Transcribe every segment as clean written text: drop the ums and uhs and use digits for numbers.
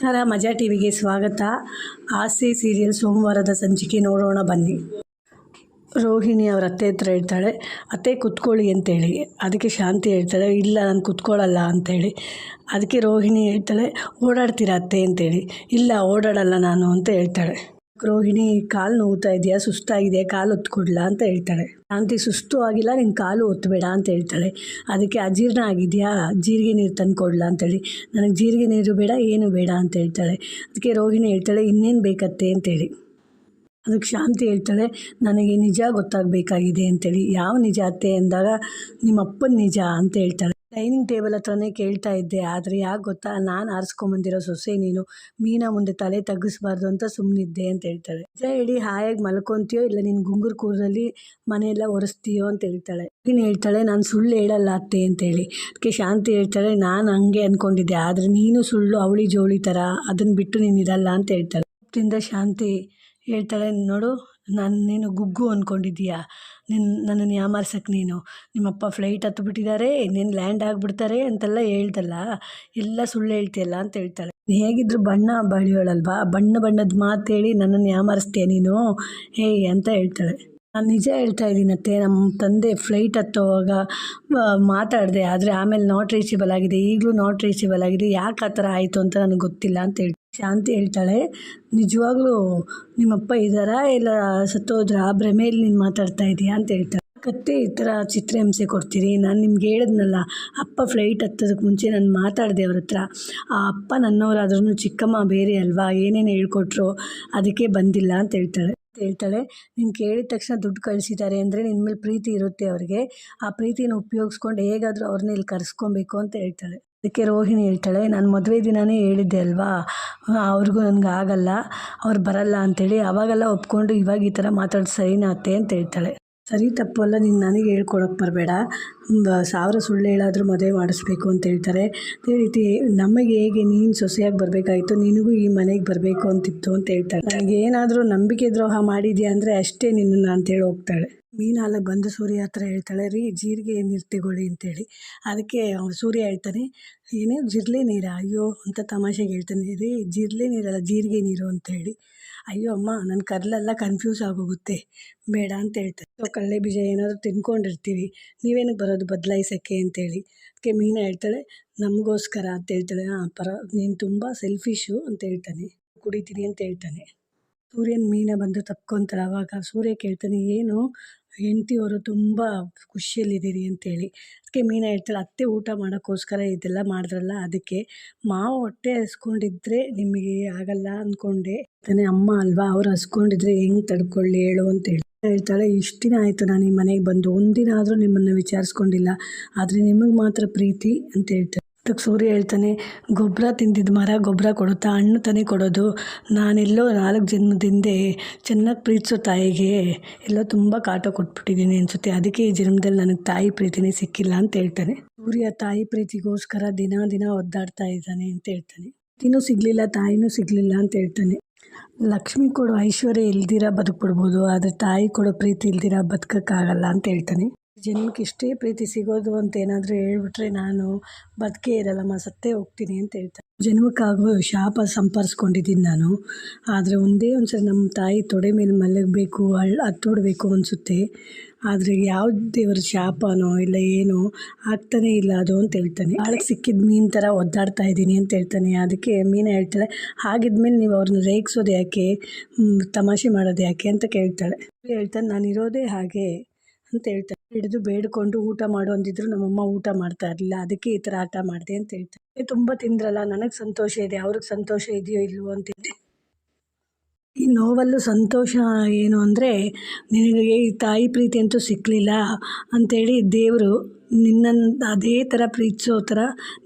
ನಮಸ್ಕಾರ, ಮಜಾ ಟಿವಿಗೆ ಸ್ವಾಗತ. ಆಸೆ ಸೀರಿಯಲ್ ಸೋಮವಾರದ ಸಂಚಿಕೆ ನೋಡೋಣ ಬನ್ನಿ. ರೋಹಿಣಿ ಅವ್ರ ಅತ್ತೆ ಹತ್ರ ಹೇಳ್ತಾಳೆ, ಅತ್ತೆ ಕುತ್ಕೊಳ್ಳಿ ಅಂತೇಳಿ. ಅದಕ್ಕೆ ಶಾಂತಿ ಹೇಳ್ತಾಳೆ, ಇಲ್ಲ ನಾನು ಕುತ್ಕೊಳ್ಳಲ್ಲ ಅಂತೇಳಿ. ಅದಕ್ಕೆ ರೋಹಿಣಿ ಹೇಳ್ತಾಳೆ, ಓಡಾಡ್ತೀರಾ ಅತ್ತೆ ಅಂತೇಳಿ. ಇಲ್ಲ ಓಡಾಡಲ್ಲ ನಾನು ಅಂತ ಹೇಳ್ತಾಳೆ. ರೋಹಿಣಿ, ಕಾಲು ನೋವ್ತಾ ಇದೆಯಾ, ಸುಸ್ತಾಗಿದೆಯಾ, ಕಾಲು ಹೊತ್ಕೊಡ್ಲಾ ಅಂತ ಹೇಳ್ತಾಳೆ. ಶಾಂತಿ, ಸುಸ್ತು ಆಗಿಲ್ಲ, ನಿನ್ನ ಕಾಲು ಒತ್ತಬೇಡ ಅಂತ ಹೇಳ್ತಾಳೆ. ಅದಕ್ಕೆ ಅಜೀರ್ಣ ಆಗಿದೆಯಾ, ಜೀರಿಗೆ ನೀರು ತಂದು ಕೊಡ್ಲಾ ಅಂತೇಳಿ. ನನಗೆ ಜೀರಿಗೆ ನೀರು ಬೇಡ, ಏನು ಬೇಡ ಅಂತ ಹೇಳ್ತಾಳೆ. ಅದಕ್ಕೆ ರೋಹಿಣಿ ಹೇಳ್ತಾಳೆ, ಇನ್ನೇನು ಬೇಕತ್ತೆ ಅಂತೇಳಿ. ಅದಕ್ಕೆ ಶಾಂತಿ ಹೇಳ್ತಾಳೆ, ನನಗೆ ನಿಜ ಗೊತ್ತಾಗಬೇಕಾಗಿದೆ ಅಂತೇಳಿ. ಯಾವ ನಿಜ ಅತ್ತೆ ಅಂದಾಗ, ನಿಮ್ಮ ಅಪ್ಪನ ನಿಜ ಅಂತ ಹೇಳ್ತಾಳೆ. ಡೈನಿಂಗ್ ಟೇಬಲ್ ಹತ್ರನೇ ಕೇಳ್ತಾ ಇದ್ದೆ, ಆದರೆ ಯಾಕೆ ಗೊತ್ತಾ, ನಾನು ಆರಿಸ್ಕೊಂಬಂದಿರೋ ಸೊಸೆ ನೀನು, ಮೀನಾ ಮುಂದೆ ತಲೆ ತಗ್ಗಿಸ್ಬಾರ್ದು ಅಂತ ಸುಮ್ಮನಿದ್ದೆ ಅಂತ ಹೇಳ್ತಾಳೆ. ನಿಜ ಹೇಳಿ ಹಾಯಾಗಿ ಮಲ್ಕೊತೀಯೋ ಇಲ್ಲ ನಿನ್ನ ಗುಂಗುರು ಕೂರಲ್ಲಿ ಮನೆಯೆಲ್ಲ ಒರೆಸ್ತೀಯೋ ಅಂತ ಹೇಳ್ತಾಳೆ. ನೀನು ಹೇಳ್ತಾಳೆ, ನಾನು ಸುಳ್ಳು ಹೇಳಲ್ಲ ಅತ್ತೆ ಅಂತೇಳಿ. ಅದಕ್ಕೆ ಶಾಂತಿ ಹೇಳ್ತಾಳೆ, ನಾನು ಹಂಗೆ ಅಂದ್ಕೊಂಡಿದ್ದೆ, ಆದರೆ ನೀನು ಸುಳ್ಳು ಅವಳಿ ಜೋಳಿ ಥರ ಅದನ್ನು ಬಿಟ್ಟು ನೀನು ಇರಲ್ಲ ಅಂತ ಹೇಳ್ತಾಳೆ. ಅಪ್ಪಿಂದ ಶಾಂತಿ ಹೇಳ್ತಾಳೆ, ನೋಡು, ನೀನು ಗುಗ್ಗು ಅಂದ್ಕೊಂಡಿದ್ದೀಯಾ, ನನ್ನನ್ನು ಯಾಮಾರ್ಸಕ್ಕೆ ನಿಮ್ಮಪ್ಪ ಫ್ಲೈಟ್ ಹತ್ಬಿಟ್ಟಿದ್ದಾರೆ, ಇನ್ನೇನು ಲ್ಯಾಂಡ್ ಆಗಿಬಿಡ್ತಾರೆ ಅಂತೆಲ್ಲ ಹೇಳ್ದಲ್ಲ, ಎಲ್ಲ ಸುಳ್ಳು ಹೇಳ್ತೀಯಲ್ಲ ಅಂತ ಹೇಳ್ತಾಳೆ. ಹೇಗಿದ್ರು ಬಣ್ಣ ಬಳಿಯೋಳಲ್ವಾ, ಬಣ್ಣದ ಮಾತು ಹೇಳಿ ನನ್ನನ್ನು ಯಾಮಾರಿಸ್ತೀಯ ನೀನು ಅಂತ ಹೇಳ್ತಾಳೆ. ನಾನು ನಿಜ ಹೇಳ್ತಾ ಇದ್ದೀನತ್ತೆ, ನಮ್ಮ ತಂದೆ ಫ್ಲೈಟ್ ಹತ್ತೋವಾಗ ಮಾತಾಡಿದೆ, ಆದರೆ ಆಮೇಲೆ ನಾಟ್ ರೀಚೇಬಲ್ ಆಗಿದೆ, ಈಗಲೂ ನಾಟ್ ರೀಚೇಬಲ್ ಆಗಿದೆ, ಯಾಕೆ ಆ ಥರ ಆಯಿತು ಅಂತ ನನಗೆ ಗೊತ್ತಿಲ್ಲ ಅಂತ ಹೇಳ್ತಾಳೆ. ಶಾಂತಿ ಹೇಳ್ತಾಳೆ, ನಿಜವಾಗ್ಲೂ ನಿಮ್ಮಪ್ಪ ಇದ್ದಾರಾ ಇಲ್ಲ ಸತ್ತೋದ್ರ, ಆ ಭ್ರಮೆಯಲ್ಲಿ ನೀನು ಮಾತಾಡ್ತಾ ಇದೀಯಾ ಅಂತ ಹೇಳ್ತಾಳೆ. ಕತ್ತೆ ಈ ಥರ ಚಿತ್ರಹಿಂಸೆ ಕೊಡ್ತೀರಿ, ನಾನು ನಿಮ್ಗೆ ಹೇಳಿದ್ನಲ್ಲ, ಅಪ್ಪ ಫ್ಲೈಟ್ ಹತ್ತೋದಕ್ಕೆ ಮುಂಚೆ ನಾನು ಮಾತಾಡಿದೆ ಅವ್ರ ಹತ್ರ. ಆ ಅಪ್ಪ ನನ್ನವರಾದ್ರೂ ಚಿಕ್ಕಮ್ಮ ಬೇರೆ ಅಲ್ವಾ, ಏನೇನು ಹೇಳ್ಕೊಟ್ರು ಅದಕ್ಕೆ ಬಂದಿಲ್ಲ ಅಂತ ಹೇಳ್ತಾಳೆ. ನೀನು ಕೇಳಿದ ತಕ್ಷಣ ದುಡ್ಡು ಕಳಿಸಿದ್ದಾರೆ ಅಂದರೆ ನಿನ್ನ ಮೇಲೆ ಪ್ರೀತಿ ಇರುತ್ತೆ ಅವ್ರಿಗೆ, ಆ ಪ್ರೀತಿನ ಉಪಯೋಗಿಸ್ಕೊಂಡು ಹೇಗಾದರೂ ಅವ್ರನ್ನ ಇಲ್ಲಿ ಕರೆಸ್ಕೊಬೇಕು ಅಂತ ಹೇಳ್ತಾಳೆ. ಅದಕ್ಕೆ ರೋಹಿಣಿ ಹೇಳ್ತಾಳೆ, ನಾನು ಮದುವೆ ದಿನವೇ ಹೇಳಿದ್ದೆ ಅಲ್ವಾ, ಅವ್ರಿಗೂ ನನಗೆ ಆಗಲ್ಲ, ಅವ್ರು ಬರಲ್ಲ ಅಂಥೇಳಿ. ಅವಾಗೆಲ್ಲ ಒಪ್ಕೊಂಡು ಇವಾಗ ಈ ಥರ ಮಾತಾಡಿ ಸರಿನಾ ಅತ್ತೆ ಅಂತ ಹೇಳ್ತಾಳೆ. ಸರಿ ತಪ್ಪು ಅಲ್ಲ, ನೀನು ನನಗೆ ಹೇಳ್ಕೊಡೋಕ್ಕೆ ಬರಬೇಡ, 1000 ಸುಳ್ಳು ಹೇಳಾದರೂ ಮದುವೆ ಮಾಡಿಸ್ಬೇಕು ಅಂತ ಹೇಳ್ತಾರೆ. ಅದೇ ರೀತಿ ನಮಗೆ ಹೇಗೆ ನೀನು ಸೊಸೆಯಾಗಿ ಬರಬೇಕಾಯಿತು, ನಿನಗೂ ಈ ಮನೆಗೆ ಬರಬೇಕು ಅಂತಿತ್ತು ಅಂತ ಹೇಳ್ತಾಳೆ. ನನಗೆ ಏನಾದರೂ ನಂಬಿಕೆ ದ್ರೋಹ ಮಾಡಿದ್ಯಾ ಅಂದರೆ ಅಷ್ಟೇ ನಿನ್ನನ್ನು ಅಂತೇಳಿ ಹೋಗ್ತಾಳೆ. ಮೀನಾಲ ಬಂದು ಸೂರ್ಯ ಹತ್ರ ಹೇಳ್ತಾಳೆ, ರೀ ಜೀರಿಗೆ ನೀರು ತಗೊಳ್ಳಿ ಅಂತೇಳಿ. ಅದಕ್ಕೆ ಸೂರ್ಯ ಹೇಳ್ತಾನೆ, ಏನೇ ಜಿರ್ಲೆ ನೀರಾ, ಅಯ್ಯೋ ಅಂತ ತಮಾಷೆಗೆ ಹೇಳ್ತಾನೆ. ರೀ ಜಿರ್ಲೆ ನೀರಲ್ಲ, ಜೀರಿಗೆ ನೀರು ಅಂತೇಳಿ. ಅಯ್ಯೋ ಅಮ್ಮ, ನನ್ನ ಕರ್ಲೆಲ್ಲ ಕನ್ಫ್ಯೂಸ್ ಆಗೋಗುತ್ತೆ, ಬೇಡ ಅಂತ ಹೇಳ್ತಾರೆ. ಕಡಲೆ ಬೀಜ ಏನಾದರೂ ತಿನ್ಕೊಂಡಿರ್ತೀವಿ, ನೀವೇನಕ್ಕೆ ಬರೋದು ಬದಲಾಯಿಸೋಕ್ಕೆ ಅಂತೇಳಿ. ಅದಕ್ಕೆ ಮೀನಾ ಹೇಳ್ತಾಳೆ, ನಮಗೋಸ್ಕರ ಅಂತ ಹೇಳ್ತಾಳೆ. ನೀನು ತುಂಬ ಸೆಲ್ಫಿಶು ಅಂತ ಹೇಳ್ತಾನೆ, ಕುಡಿತೀನಿ ಅಂತ ಹೇಳ್ತಾನೆ. ಸೂರ್ಯನ ಮೀನಾ ಬಂದು ತಪ್ಕೊತಾಳೆ. ಆವಾಗ ಸೂರ್ಯ ಕೇಳ್ತಾನೆ, ಏನು ಹೆಂಡ್ತಿಯವರು ತುಂಬ ಖುಷಿಯಲ್ಲಿದ್ದೀರಿ ಅಂತೇಳಿ. ಅದಕ್ಕೆ ಮೀನಾ ಹೇಳ್ತಾಳೆ, ಅತ್ತೆ ಊಟ ಮಾಡೋಕ್ಕೋಸ್ಕರ ಇದೆಲ್ಲ ಮಾಡಿದ್ರಲ್ಲ, ಅದಕ್ಕೆ ಮಾವು ಹೊಟ್ಟೆ ಹಸ್ಕೊಂಡಿದ್ರೆ ನಿಮಗೆ ಆಗಲ್ಲ ಅಂದ್ಕೊಂಡೆ ತಾನೇ, ಅಮ್ಮ ಅಲ್ವಾ, ಅವ್ರು ಹಸ್ಕೊಂಡಿದ್ರೆ ಹೆಂಗೆ ತಡ್ಕೊಳ್ಳಿ ಹೇಳು ಅಂತೇಳಿ ಹೇಳ್ತಾಳೆ. ಇಷ್ಟು ದಿನ ಆಯಿತು ನಾನು ಈ ಮನೆಗೆ ಬಂದು, ಒಂದಿನ ಆದರೂ ನಿಮ್ಮನ್ನು ವಿಚಾರಿಸ್ಕೊಂಡಿಲ್ಲ, ಆದರೆ ನಿಮಗೆ ಮಾತ್ರ ಪ್ರೀತಿ ಅಂತ ಹೇಳ್ತಾರೆ. ಅದಕ್ಕೆ ಸೂರ್ಯ ಹೇಳ್ತಾನೆ, ಗೊಬ್ಬರ ತಿಂದಿದ್ದು ಮರ ಗೊಬ್ಬರ ಕೊಡುತ್ತಾ, ಹಣ್ಣು ತಾನೇ ಕೊಡೋದು, ನಾನೆಲ್ಲೋ 4 ಜನ್ಮದಿಂದ ಚೆನ್ನಾಗಿ ಪ್ರೀತಿಸೋ ತಾಯಿಗೆ ಎಲ್ಲೋ ತುಂಬ ಕಾಟ ಕೊಟ್ಬಿಟ್ಟಿದ್ದೀನಿ ಅನಿಸುತ್ತೆ, ಅದಕ್ಕೆ ಈ ಜನ್ಮದಲ್ಲಿ ನನಗೆ ತಾಯಿ ಪ್ರೀತಿನೇ ಸಿಕ್ಕಿಲ್ಲ ಅಂತ ಹೇಳ್ತಾನೆ. ಸೂರ್ಯ ತಾಯಿ ಪ್ರೀತಿಗೋಸ್ಕರ ದಿನ ಒದ್ದಾಡ್ತಾ ಇದ್ದಾನೆ ಅಂತ ಹೇಳ್ತಾನೆ. ಪ್ರೀತಿನೂ ಸಿಗಲಿಲ್ಲ, ತಾಯಿನೂ ಸಿಗಲಿಲ್ಲ ಅಂತ ಹೇಳ್ತಾನೆ. ಲಕ್ಷ್ಮಿ ಕೊಡೋ ಐಶ್ವರ್ಯ ಇಲ್ದಿರ ಬದುಕ್ಬಿಡ್ಬೋದು, ಆದರೆ ತಾಯಿ ಕೊಡೋ ಪ್ರೀತಿ ಇಲ್ದಿರ ಬದುಕೋಕ್ಕಾಗಲ್ಲ ಅಂತ ಹೇಳ್ತಾನೆ. ಜನ್ಮಕ್ಕೆ ಇಷ್ಟೇ ಪ್ರೀತಿ ಸಿಗೋದು ಅಂತ ಏನಾದರೂ ಹೇಳ್ಬಿಟ್ರೆ ನಾನು ಬದುಕೇ ಇರಲ್ಲಮ್ಮ, ಸತ್ತೇ ಹೋಗ್ತೀನಿ ಅಂತ ಹೇಳ್ತಾನೆ. ಜನ್ಮಕ್ಕಾಗೋ ಶಾಪ ಸಂಪಾದಿಸ್ಕೊಂಡಿದ್ದೀನಿ ನಾನು, ಆದರೆ ಒಂದೇ ಒಂದ್ಸರಿ ನಮ್ಮ ತಾಯಿ ತೊಡೆ ಮೇಲೆ ಮಲಗಬೇಕು, ಹತ್ತೋಡ್ಬೇಕು ಅನಿಸುತ್ತೆ, ಆದರೆ ಯಾವ ದೇವರ ಶಾಪನೋ ಇಲ್ಲ ಏನೋ ಆಗ್ತಾನೇ ಇಲ್ಲ ಅದು ಅಂತ ಹೇಳ್ತಾನೆ. ಆಳಕ್ಕೆ ಸಿಕ್ಕಿದ ಮೀನು ಥರ ಒದ್ದಾಡ್ತಾ ಇದ್ದೀನಿ ಅಂತ ಹೇಳ್ತಾನೆ. ಅದಕ್ಕೆ ಮೀನಾ ಹೇಳ್ತಾಳೆ, ಹಾಗಿದ್ಮೇಲೆ ನೀವು ಅವ್ರನ್ನ ರೇಗಿಸೋದು ಯಾಕೆ, ತಮಾಷೆ ಮಾಡೋದು ಯಾಕೆ ಅಂತ ಕೇಳ್ತಾಳೆ. ಹೇಳ್ತಾನೆ, ನಾನು ಇರೋದೇ ಹಾಗೆ ಅಂತ ಹೇಳ್ತಾನೆ. ಹಿಡಿದು ಬೇಡ್ಕೊಂಡು ಊಟ ಮಾಡು ಅಂದಿದ್ರು ನಮ್ಮಮ್ಮ ಊಟ ಮಾಡ್ತಾ ಇರಲಿಲ್ಲ, ಅದಕ್ಕೆ ಈ ಥರ ಆಟ ಮಾಡಿದೆ ಅಂತ ಹೇಳ್ತಾರೆ. ತುಂಬ ತಿಂದ್ರಲ್ಲ, ನನಗೆ ಸಂತೋಷ ಇದೆ, ಅವ್ರಿಗೆ ಸಂತೋಷ ಇದೆಯೋ ಇಲ್ವೋ ಅಂತೇಳಿ. ಈ ನೋವಲ್ಲೂ ಸಂತೋಷ ಏನು ಅಂದರೆ, ನಿನಗೆ ಈ ತಾಯಿ ಪ್ರೀತಿ ಅಂತೂ ಸಿಕ್ಕಲಿಲ್ಲ ಅಂಥೇಳಿ ದೇವರು ನಿನ್ನನ್ನು ಅದೇ ಥರ ಪ್ರೀತಿಸೋ ಥರ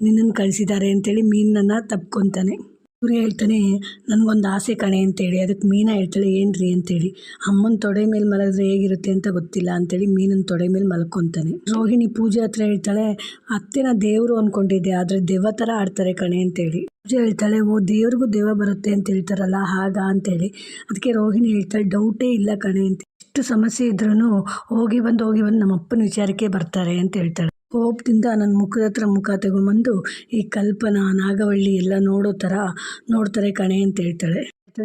ನಿನ್ನನ್ನು ಕಳಿಸಿದ್ದಾರೆ ಅಂತೇಳಿ ಮೀನನ್ನು ತಪ್ಕೊತಾನೆ. ಸೂರ್ಯ ಹೇಳ್ತಾನೆ, ನನಗೊಂದು ಆಸೆ ಕಣೆ ಅಂತೇಳಿ. ಅದಕ್ಕೆ ಮೀನಾ ಹೇಳ್ತಾಳೆ, ಏನು ರೀ ಅಂತೇಳಿ. ಅಮ್ಮನ ತೊಡೆ ಮೇಲೆ ಮಲಗಿದ್ರೆ ಹೇಗಿರುತ್ತೆ ಅಂತ ಗೊತ್ತಿಲ್ಲ ಅಂತೇಳಿ ಮೀನನ ತೊಡೆ ಮೇಲೆ ಮಲ್ಕೊತಾನೆ. ರೋಹಿಣಿ ಪೂಜೆ ಹತ್ರ ಹೇಳ್ತಾಳೆ, ಅತ್ತೆನ ದೇವರು ಅಂದ್ಕೊಂಡಿದ್ದೆ, ಆದರೆ ದೆವ್ವ ಥರ ಆಡ್ತಾರೆ ಕಣೆ ಅಂತೇಳಿ. ಪೂಜೆ ಹೇಳ್ತಾಳೆ, ಓ ದೇವ್ರಿಗೂ ದೆವ್ವ ಬರುತ್ತೆ ಅಂತ ಹೇಳ್ತಾರಲ್ಲ ಹಾಗ ಅಂತೇಳಿ. ಅದಕ್ಕೆ ರೋಹಿಣಿ ಹೇಳ್ತಾಳೆ, ಡೌಟೇ ಇಲ್ಲ ಕಣೆ ಅಂತ, ಎಷ್ಟು ಸಮಸ್ಯೆ ಇದ್ರೂ ಹೋಗಿ ಬಂದು ನಮ್ಮ ಅಪ್ಪನ ವಿಚಾರಕ್ಕೆ ಬರ್ತಾರೆ ಅಂತ ಹೇಳ್ತಾಳೆ. ಕೋಪದಿಂದ ನನ್ನ ಮುಖದ ಹತ್ರ ಮುಖ ತಗೊಂಬಂದು ಈ ಕಲ್ಪನಾ ನಾಗವಳ್ಳಿ ಎಲ್ಲ ನೋಡೋ ಥರ ನೋಡ್ತಾರೆ ಕಣೆ ಅಂತ ಹೇಳ್ತಾಳೆ.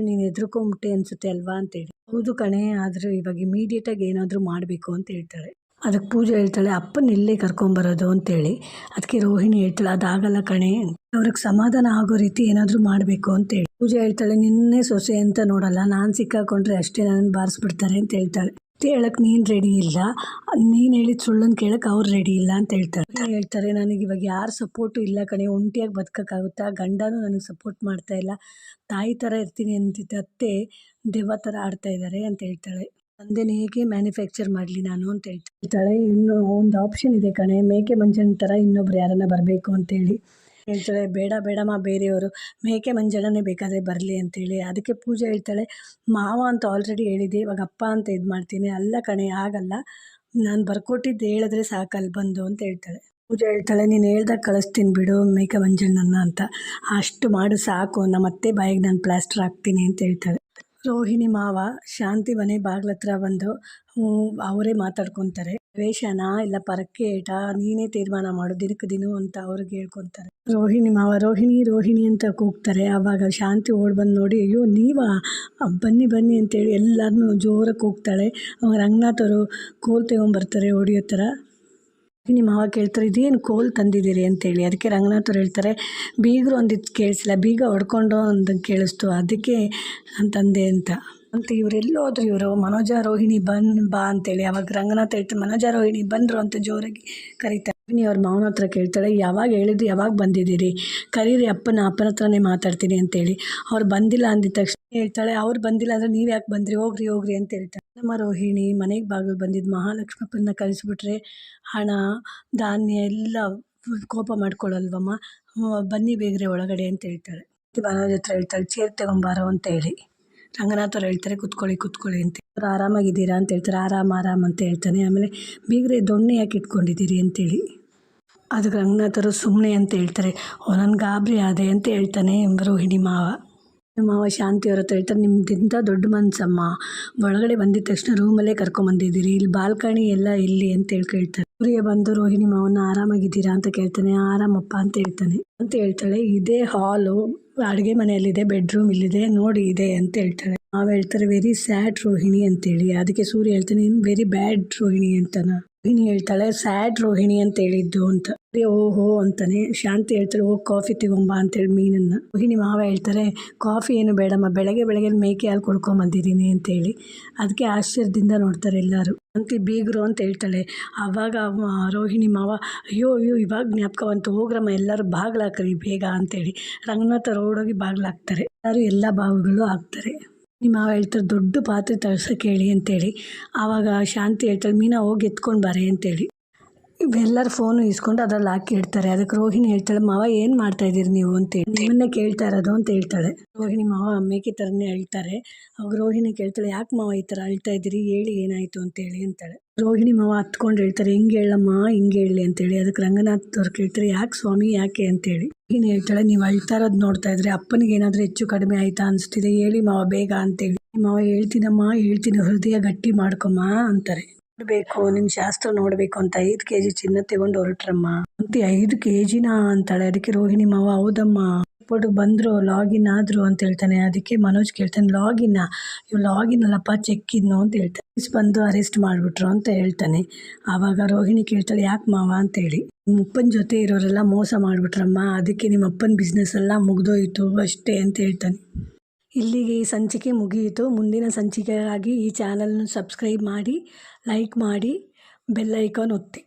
ನೀನು ಹೆದರ್ಕೊಂಬಿಟ್ಟೆ ಅನ್ಸುತ್ತೆ ಅಲ್ವಾ ಅಂತೇಳಿ. ಹೌದು ಕಣೆ, ಆದರೆ ಇವಾಗ ಇಮಿಡಿಯೇಟಾಗಿ ಏನಾದರೂ ಮಾಡಬೇಕು ಅಂತ ಹೇಳ್ತಾಳೆ. ಅದಕ್ಕೆ ಪೂಜೆ ಹೇಳ್ತಾಳೆ ಅಪ್ಪನ ಇಲ್ಲೇ ಕರ್ಕೊಂಬರೋದು ಅಂತೇಳಿ. ಅದಕ್ಕೆ ರೋಹಿಣಿ ಹೇಳ್ತಾಳೆ ಅದಾಗಲ್ಲ ಕಣೆ, ಅವ್ರಿಗೆ ಸಮಾಧಾನ ಆಗೋ ರೀತಿ ಏನಾದರೂ ಮಾಡಬೇಕು ಅಂತೇಳಿ. ಪೂಜೆ ಹೇಳ್ತಾಳೆ ನಿನ್ನೆ ಸೊಸೆ ಅಂತ ನೋಡಲ್ಲ, ನಾನು ಸಿಕ್ಕಾಕೊಂಡ್ರೆ ಅಷ್ಟೇ ನನ್ನ ಬಾರಿಸ್ಬಿಡ್ತಾರೆ ಅಂತ ಹೇಳ್ತಾಳೆ. ಹೇಳಕ್ಕೆ ನೀನು ರೆಡಿ ಇಲ್ಲ, ನೀನು ಹೇಳಿದ ಸುಳ್ಳನ್ನು ಕೇಳಕ್ಕೆ ಅವ್ರು ರೆಡಿ ಇಲ್ಲ ಅಂತ ಹೇಳ್ತಾರೆ ನನಗೆ ಇವಾಗ ಯಾರ ಸಪೋರ್ಟು ಇಲ್ಲ ಕಣೆ, ಒಂಟಿಯಾಗಿ ಬದುಕೋಕ್ಕಾಗುತ್ತಾ, ಗಂಡನೂ ನನಗೆ ಸಪೋರ್ಟ್ ಮಾಡ್ತಾ ಇಲ್ಲ, ತಾಯಿ ಥರ ಇರ್ತೀನಿ ಅಂತಿದ್ದ ಅತ್ತೆ ದೆವ್ವ ಥರ ಆಡ್ತಾ ಇದ್ದಾರೆ ಅಂತ ಹೇಳ್ತಾಳೆ. ತಂದೆನ ಹೇಗೆ ಮ್ಯಾನುಫ್ಯಾಕ್ಚರ್ ಮಾಡಲಿ ನಾನು ಅಂತ ಹೇಳ್ತಾಳೆ. ಇನ್ನು ಒಂದು ಆಪ್ಷನ್ ಇದೆ ಕಣೆ, ಮೇಕೆ ಮಂಜಣ್ಣ ಥರ ಇನ್ನೊಬ್ರು ಯಾರನ್ನ ಬರಬೇಕು ಅಂತೇಳಿ ಹೇಳ್ತಾಳೆ. ಬೇಡ ಬೇಡಮ್ಮ, ಬೇರೆಯವರು ಮೇಕೆ ಮಂಜಣ್ಣನೇ ಬೇಕಾದರೆ ಬರಲಿ ಅಂತೇಳಿ. ಅದಕ್ಕೆ ಪೂಜೆ ಹೇಳ್ತಾಳೆ ಮಾವ ಅಂತ ಆಲ್ರೆಡಿ ಹೇಳಿದೆ, ಇವಾಗ ಅಪ್ಪ ಅಂತ ಇದು ಮಾಡ್ತೀನಿ. ಅಲ್ಲ ಕಣೆ ಆಗಲ್ಲ, ನಾನು ಬರ್ಕೊಟ್ಟಿದ್ದು ಹೇಳಿದ್ರೆ ಸಾಕಲ್ಲಿ ಬಂದು ಅಂತ ಹೇಳ್ತಾಳೆ. ಪೂಜೆ ಹೇಳ್ತಾಳೆ ನೀನು ಹೇಳ್ದಾಗ ಕಳಿಸ್ತೀನಿ ಬಿಡು ಮೇಕೆ ಮಂಜಣ್ಣನ ಅಂತ, ಅಷ್ಟು ಮಾಡು ಸಾಕು, ನಮ್ಮ ಅತ್ತೆ ಬಾಯಿಗೆ ನಾನು ಪ್ಲಾಸ್ಟರ್ ಹಾಕ್ತೀನಿ ಅಂತ ಹೇಳ್ತಾಳೆ. ರೋಹಿಣಿ ಮಾವ ಶಾಂತಿ ಮನೆ ಬಾಗ್ಲತ್ರ ಬಂದು ಅವರೇ ಮಾತಾಡ್ಕೊತಾರೆ. ವೇಷನಾ ಇಲ್ಲ ಪರಕ್ಕೆ ಏಟ, ನೀನೇ ತೀರ್ಮಾನ ಮಾಡು ದಿನಕ್ಕೆ ದಿನ ಅಂತ ಅವ್ರಿಗೆ ಹೇಳ್ಕೊತಾರೆ. ರೋಹಿಣಿ ಮಾವ ರೋಹಿಣಿ ಅಂತ ಕೂಗ್ತಾರೆ. ಆವಾಗ ಶಾಂತಿ ಓಡ್ ಬಂದು ನೋಡಿ ಅಯ್ಯೋ ನೀವಾ, ಬನ್ನಿ ಬನ್ನಿ ಅಂತೇಳಿ ಎಲ್ಲರನ್ನೂ ಜೋರಾಗಿ ಕೂಗ್ತಾಳೆ. ಅವಾಗ ರಂಗನಾಥ್ ಅವರು ಕೋಲ್ ತಗೊಂಬರ್ತಾರೆ ಹೊಡಿಯೋ ಥರ. ರೋಹಿಣಿ ಮಾವ ಕೇಳ್ತಾರೆ ಇದೇನು ಕೋಲ್ ತಂದಿದ್ದೀರಿ ಅಂತೇಳಿ. ಅದಕ್ಕೆ ರಂಗನಾಥ್ ಅವ್ರು ಹೇಳ್ತಾರೆ ಬೀಗರು ಒಂದಿತ್ತು ಕೇಳಿಸಿಲ್ಲ, ಬೀಗ ಹೊಡ್ಕೊಂಡು ಅಂತ ಕೇಳಿಸ್ತು, ಅದಕ್ಕೆ ತಂದೆ ಅಂತ ಇವರೆಲ್ಲೋದ್ರು ಇವರು ಮನೋಜ ರೋಹಿಣಿ ಬಾ ಅಂತೇಳಿ. ಅವಾಗ ರಂಗನಾಥ್ ಹೇಳ್ತಾರೆ ಮನೋಜ ರೋಹಿಣಿ ಬಂದರು ಅಂತ ಜೋರಾಗಿ ಕರೀತಾರೆ. ರೋಹಿಣಿ ಅವ್ರ ಮಾವನ ಹತ್ರ ಕೇಳ್ತಾಳೆ ಯಾವಾಗ ಹೇಳಿದ್ರು, ಯಾವಾಗ ಬಂದಿದ್ದೀರಿ, ಕರೀರಿ ಅಪ್ಪನ ಹತ್ರನೇ ಮಾತಾಡ್ತೀನಿ ಅಂತೇಳಿ. ಅವ್ರು ಬಂದಿಲ್ಲ ಅಂದಿದ ತಕ್ಷಣ ಹೇಳ್ತಾಳೆ ಅವ್ರು ಬಂದಿಲ್ಲ ಅಂದರೆ ನೀವು ಯಾಕೆ ಬಂದ್ರಿ, ಹೋಗ್ರಿ ಅಂತ ಹೇಳ್ತಾಳೆ. ನಮ್ಮ ರೋಹಿಣಿ ಮನೆಗೆ ಬಾಗಿಲು ಬಂದಿದ್ದು ಮಹಾಲಕ್ಷ್ಮಪ್ಪನ ಕಳಿಸ್ಬಿಟ್ರೆ ಹಣ ಧಾನ್ಯ ಎಲ್ಲ ಕೋಪ ಮಾಡ್ಕೊಳ್ಳಲ್ವಮ್ಮ, ಬನ್ನಿ ಬೇಗ್ರೆ ಒಳಗಡೆ ಅಂತ ಹೇಳ್ತಾಳೆ. ಮನೋಜ್ ಹತ್ರ ಹೇಳ್ತಾಳೆ ಚೇರ್ ತಗೊಂಬಾರೋ ಅಂತ ಹೇಳಿ. ರಂಗನಾಥ್ ಅವ್ರು ಹೇಳ್ತಾರೆ ಕೂತ್ಕೊಳ್ಳಿ ಅಂತ. ಅವ್ರು ಆರಾಮಾಗಿದ್ದೀರಾ ಅಂತ ಹೇಳ್ತಾರೆ. ಆರಾಮ ಅಂತ ಹೇಳ್ತಾನೆ. ಆಮೇಲೆ ಬೀಗ್ರೆ ದೊಣ್ಣೆ ಯಾಕೆ ಇಟ್ಕೊಂಡಿದ್ದೀರಿ ಅಂತೇಳಿ. ಅದಕ್ಕೆ ರಂಗನಾಥ್ ಅವರು ಸುಮ್ಮನೆ ಅಂತ ಹೇಳ್ತಾರೆ. ನನ್ನ ಗಾಬರಿ ಆದೆ ಅಂತ ಹೇಳ್ತಾನೆ ರೋಹಿಣಿ ಮಾವ ಶಾಂತಿ ಅವ್ರ ಹತ್ರ ಹೇಳ್ತಾರೆ ನಿಮ್ದಿಂತ ದೊಡ್ಡ ಮನ್ಸಮ್ಮ, ಒಳಗಡೆ ಬಂದಿದ ತಕ್ಷಣ ರೂಮಲ್ಲೇ ಕರ್ಕೊಂಬಂದಿದ್ದೀರಿ, ಇಲ್ಲಿ ಬಾಲ್ಕನಿ ಎಲ್ಲ ಇಲ್ಲಿ ಅಂತ ಕೇಳ್ತಾರೆ. ಸೂರ್ಯ ಬಂದು ರೋಹಿಣಿ ಮಾವನ್ನ ಆರಾಮಾಗಿದ್ದೀರಾ ಅಂತ ಕೇಳ್ತಾನೆ. ಆರಾಮಪ್ಪ ಅಂತ ಹೇಳ್ತಾಳೆ. ಇದೇ ಹಾಲು, ಅಡುಗೆ ಮನೆಯಲ್ಲಿದೆ, ಬೆಡ್ರೂಮ್ ಇಲ್ಲಿದೆ ನೋಡಿ ಇದೆ ಅಂತ ಹೇಳ್ತಾಳೆ. ಮಾವ ಹೇಳ್ತಾರೆ ವೆರಿ ಸ್ಯಾಡ್ ರೋಹಿಣಿ ಅಂತೇಳಿ. ಅದಕ್ಕೆ ಸೂರ್ಯ ಹೇಳ್ತಾನೆ ವೆರಿ ಬ್ಯಾಡ್ ರೋಹಿಣಿ ಅಂತಾನ. ರೋಹಿಣಿ ಹೇಳ್ತಾಳೆ ಸ್ಯಾಡ್ ರೋಹಿಣಿ ಅಂತ ಹೇಳಿದ್ದು ಅಂತ. ಓಹೋ ಅಂತಾನೆ. ಶಾಂತಿ ಹೇಳ್ತಾಳೆ ಹೋಗಿ ಕಾಫಿ ತಗೊಂಬ ಅಂತೇಳಿ ಮೀನನ್ನು. ರೋಹಿಣಿ ಮಾವ ಹೇಳ್ತಾರೆ ಕಾಫಿ ಏನು ಬೇಡಮ್ಮ, ಬೆಳಗ್ಗೆ ಮೇಕೆ ಹಾಲು ಕೊಡ್ಕೊಂಬಂದಿದ್ದೀನಿ ಅಂತೇಳಿ. ಅದಕ್ಕೆ ಆಶ್ಚರ್ಯದಿಂದ ನೋಡ್ತಾರೆ ಎಲ್ಲರೂ. ಶಾಂತಿ ಬೀಗರು ಅಂತ ಹೇಳ್ತಾಳೆ. ಆವಾಗ ರೋಹಿಣಿ ಮಾವ ಅಯ್ಯೋ ಇವಾಗ ಜ್ಞಾಪಕ ಬಂತು, ಹೋಗ್ರಮ್ಮ ಎಲ್ಲರೂ ಬಾಗ್ಲಾಕ್ರಿ ಬೇಗ ಅಂತೇಳಿ. ರಂಗನಾಥ ರೋಡೋಗಿ ಬಾಗ್ಲಾಕ್ತಾರೆ. ಎಲ್ಲರೂ ಎಲ್ಲ ಬಾವುಗಳು ಹಾಕ್ತಾರೆ. ನಿಮ್ಮ ಮಾವ ಹೇಳ್ತಾರೆ ದೊಡ್ಡ ಪಾತ್ರೆ ತರ್ಸೋಕೆ ಹೇಳಿ ಅಂತೇಳಿ. ಆವಾಗ ಶಾಂತಿ ಹೇಳ್ತಾಳೆ ಮೀನಾ ಹೋಗಿ ಎತ್ಕೊಂಡು ಬಾರೆ ಅಂತೇಳಿ. ಇವೆಲ್ಲರ ಫೋನು ಇಸ್ಕೊಂಡು ಅದ್ರಲ್ಲಿ ಹಾಕಿ ಇಡ್ತಾರೆ. ಅದಕ್ಕೆ ರೋಹಿಣಿ ಹೇಳ್ತಾಳೆ ಮಾವ ಏನು ಮಾಡ್ತಾಯಿದ್ದೀರಿ ನೀವು ಅಂತೇಳಿ. ನಿಮ್ಮನ್ನೇ ಕೇಳ್ತಾ ಇರೋದು ಅಂತ ಹೇಳ್ತಾಳೆ. ರೋಹಿಣಿ ಮಾವ ಮೇಕೆ ಥರನೇ ಅಳ್ತಾರೆ. ಅವಾಗ ರೋಹಿಣಿ ಕೇಳ್ತಾಳೆ ಯಾಕೆ ಮಾವ ಈ ಥರ ಅಳ್ತಾ ಇದ್ದೀರಿ, ಹೇಳಿ ಏನಾಯಿತು ಅಂತೇಳಿ ಅಂತಾಳೆ. ರೋಹಿಣಿ ಮಾವ ಹತ್ಕೊಂಡು ಹೇಳ್ತಾರೆ ಹಿಂಗೆ ಹೇಳಮ್ಮ ಹಿಂಗೆ ಹೇಳಿ ಅಂತೇಳಿ. ಅದಕ್ಕೆ ರಂಗನಾಥ್ ಅವ್ರು ಕೇಳ್ತಾರೆ ಯಾಕೆ ಸ್ವಾಮಿ ಯಾಕೆ ಅಂತೇಳಿ. ರೋಹಿಣಿ ಹೇಳ್ತಾಳೆ ನೀವು ಅಳ್ತಾ ಇರೋದು ನೋಡ್ತಾ ಇದ್ರೆ ಅಪ್ಪನಿಗೆ ಏನಾದರೂ ಹೆಚ್ಚು ಕಡಿಮೆ ಆಯಿತಾ ಅನಿಸ್ತಿದೆ, ಹೇಳಿ ಮಾವ ಬೇಗ ಅಂತೇಳಿ. ಮಾವ ಹೇಳ್ತೀನಿ ಹೃದಯ ಗಟ್ಟಿ ಮಾಡ್ಕೊಮ್ಮ ಅಂತಾರೆ. ಬೇಕು ನಿನ್ನ ಶಾಸ್ತ್ರ ನೋಡಬೇಕು ಅಂತ 5 kg ಚಿನ್ನ ತಗೊಂಡು ಹೊರಟ್ರಮ್ಮ ಅಂತ. 5 kgನ ಅಂತಾಳೆ. ಅದಕ್ಕೆ ರೋಹಿಣಿ ಮಾವ ಹೌದಮ್ಮ ರಿಪೋರ್ಟಿಗೆ ಬಂದರು ಲಾಗಿನ್ ಆದರು ಅಂತ ಹೇಳ್ತಾನೆ. ಅದಕ್ಕೆ ಮನೋಜ್ ಕೇಳ್ತಾನೆ ಲಾಗಿನ್ ಅಲ್ಲಪ್ಪ ಚೆಕ್ ಇನ್ನು ಅಂತ ಹೇಳ್ತಾನೆ. ಬಂದು ಅರೆಸ್ಟ್ ಮಾಡಿಬಿಟ್ರು ಅಂತ ಹೇಳ್ತಾನೆ. ಆವಾಗ ರೋಹಿಣಿ ಕೇಳ್ತಾಳೆ ಯಾಕೆ ಮಾವ ಅಂತೇಳಿ. ನಿಮ್ಮಪ್ಪನ ಜೊತೆ ಇರೋರೆಲ್ಲ ಮೋಸ ಮಾಡಿಬಿಟ್ರಮ್ಮ, ಅದಕ್ಕೆ ನಿಮ್ಮ ಅಪ್ಪನ ಬಿಸ್ನೆಸ್ ಎಲ್ಲ ಮುಗ್ದೋಯ್ತು ಅಷ್ಟೇ ಅಂತ ಹೇಳ್ತಾನೆ. ಇಲ್ಲಿಗೆ ಈ ಸಂಚಿಕೆ ಮುಗಿಯಿತು. ಮುಂದಿನ ಸಂಚಿಕೆಗಾಗಿ ಈ ಚಾನಲ್ನ ಸಬ್ಸ್ಕ್ರೈಬ್ ಮಾಡಿ, ಲೈಕ್ ಮಾಡಿ, ಬೆಲ್ ಐಕಾನ್ ಒತ್ತಿ.